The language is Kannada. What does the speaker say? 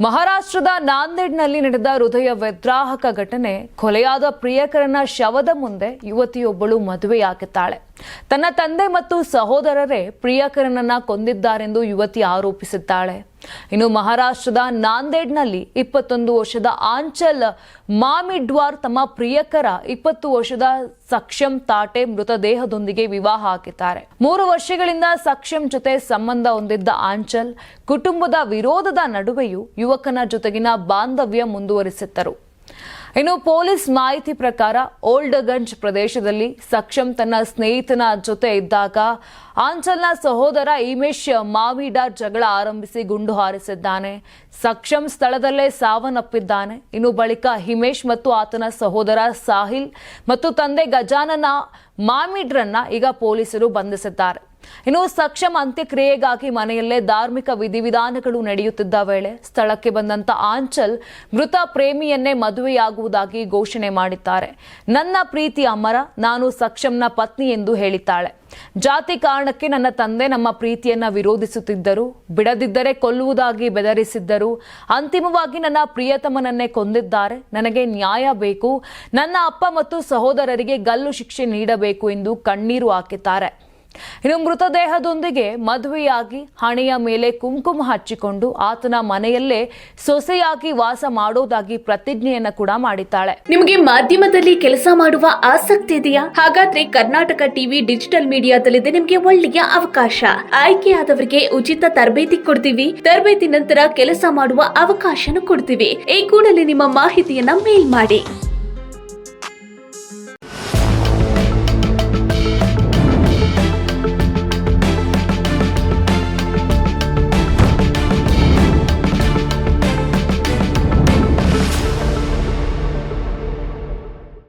ಮಹಾರಾಷ್ಟ್ರದ ನಾಂದೇಡ್ನಲ್ಲಿ ನಡೆದ ಹೃದಯ ವಿದ್ರಾವಕ ಘಟನೆ. ಕೊಲೆಯಾದ ಪ್ರಿಯಕರನ ಶವದ ಮುಂದೆ ಯುವತಿಯೊಬ್ಬಳು ಮದುವೆಯಾಗುತ್ತಾಳೆ. ತನ್ನ ತಂದೆ ಮತ್ತು ಸಹೋದರರೇ ಪ್ರಿಯಕರನನ್ನ ಕೊಂದಿದ್ದಾರೆಂದು ಯುವತಿ ಆರೋಪಿಸಿದ್ದಾಳೆ. ಇನ್ನು ಮಹಾರಾಷ್ಟ್ರದ ನಾಂದೇಡ್ನಲ್ಲಿ 21 ವರ್ಷದ ಆಂಚಲ್ ಮಾಮಿಡ್ವಾರ್ ತಮ್ಮ ಪ್ರಿಯಕರ 20 ವರ್ಷದ ಸಕ್ಷಂ ತಾಟೆ ಮೃತದೇಹದೊಂದಿಗೆ ವಿವಾಹ ಆಗಿದ್ದಾರೆ. 3 ವರ್ಷಗಳಿಂದ ಸಕ್ಷಂ ಜೊತೆ ಸಂಬಂಧ ಹೊಂದಿದ್ದ ಆಂಚಲ್ ಕುಟುಂಬದ ವಿರೋಧದ ನಡುವೆಯೂ ಯುವಕನ ಜೊತೆಗಿನ ಬಾಂಧವ್ಯ ಮುಂದುವರಿಸಿದ್ದರು. ಇನ್ನು ಪೊಲೀಸ್ ಮಾಹಿತಿ ಪ್ರಕಾರ ಓಲ್ಡ್ಗಂಜ್ ಪ್ರದೇಶದಲ್ಲಿ ಸಕ್ಷಂ ತನ್ನ ಸ್ನೇಹಿತನ ಜೊತೆ ಇದ್ದಾಗ ಆಂಚಲ್ನ ಸಹೋದರ ಹಿಮೇಶ್ ಮಾಮಿಡಾರ್ ಜಗಳ ಆರಂಭಿಸಿ ಗುಂಡು ಹಾರಿಸಿದ್ದಾನೆ. ಸಕ್ಷಂ ಸ್ಥಳದಲ್ಲೇ ಸಾವನ್ನಪ್ಪಿದ್ದಾನೆ. ಇನ್ನು ಬಳಿಕ ಹಿಮೇಶ್ ಮತ್ತು ಆತನ ಸಹೋದರ ಸಾಹಿಲ್ ಮತ್ತು ತಂದೆ ಗಜಾನನ ಮಾಮಿಡ್ರನ್ನ ಈಗ ಪೊಲೀಸರು ಬಂಧಿಸಿದ್ದಾರೆ. ಇನ್ನು ಸಕ್ಷಂ ಅಂತ್ಯಕ್ರಿಯೆಗಾಗಿ ಮನೆಯಲ್ಲೇ ಧಾರ್ಮಿಕ ವಿಧಿವಿಧಾನಗಳು ನಡೆಯುತ್ತಿದ್ದ ವೇಳೆ ಸ್ಥಳಕ್ಕೆ ಬಂದಂತ ಆಂಚಲ್ ಮೃತ ಪ್ರೇಮಿಯನ್ನೇ ಮದುವೆಯಾಗುವುದಾಗಿ ಘೋಷಣೆ ಮಾಡಿದ್ದಾರೆ. ನನ್ನ ಪ್ರೀತಿ ಅಮರ, ನಾನು ಸಕ್ಷಂನ ಪತ್ನಿ ಎಂದು ಹೇಳಿದ್ದಾಳೆ. ಜಾತಿ ಕಾರಣಕ್ಕೆ ನನ್ನ ತಂದೆ ನಮ್ಮ ಪ್ರೀತಿಯನ್ನ ವಿರೋಧಿಸುತ್ತಿದ್ದರು, ಬಿಡದಿದ್ದರೆ ಕೊಲ್ಲುವುದಾಗಿ ಬೆದರಿಸಿದ್ದರು. ಅಂತಿಮವಾಗಿ ನನ್ನ ಪ್ರಿಯತಮನನ್ನೇ ಕೊಂದಿದ್ದಾರೆ. ನನಗೆ ನ್ಯಾಯ ಬೇಕು. ನನ್ನ ಅಪ್ಪ ಮತ್ತು ಸಹೋದರರಿಗೆ ಗಲ್ಲು ಶಿಕ್ಷೆ ನೀಡಬೇಕು ಎಂದು ಕಣ್ಣೀರು ಹಾಕಿದ್ದಾರೆ. ಇನ್ನು ಮೃತದೇಹದೊಂದಿಗೆ ಮದುವೆಯಾಗಿ ಹಣೆಯ ಮೇಲೆ ಕುಂಕುಮ ಹಚ್ಚಿಕೊಂಡು ಆತನ ಮನೆಯಲ್ಲೇ ಸೊಸೆಯಾಗಿ ವಾಸ ಮಾಡೋದಾಗಿ ಪ್ರತಿಜ್ಞೆಯನ್ನ ಕೂಡ ಮಾಡಿದ್ದಾಳೆ. ನಿಮಗೆ ಮಾಧ್ಯಮದಲ್ಲಿ ಕೆಲಸ ಮಾಡುವ ಆಸಕ್ತಿ ಇದೆಯಾ? ಹಾಗಾದ್ರೆ ಕರ್ನಾಟಕ ಟಿವಿ ಡಿಜಿಟಲ್ ಮೀಡಿಯಾದಲ್ಲಿದೆ ನಿಮಗೆ ಒಳ್ಳೆಯ ಅವಕಾಶ. ಆಯ್ಕೆಯಾದವರಿಗೆ ಉಚಿತ ತರಬೇತಿ ಕೊಡ್ತೀವಿ. ತರಬೇತಿ ನಂತರ ಕೆಲಸ ಮಾಡುವ ಅವಕಾಶನೂ ಕೊಡ್ತೀವಿ. ಈ ಕೂಡಲೇ ನಿಮ್ಮ ಮಾಹಿತಿಯನ್ನ ಮೇಲ್ ಮಾಡಿ.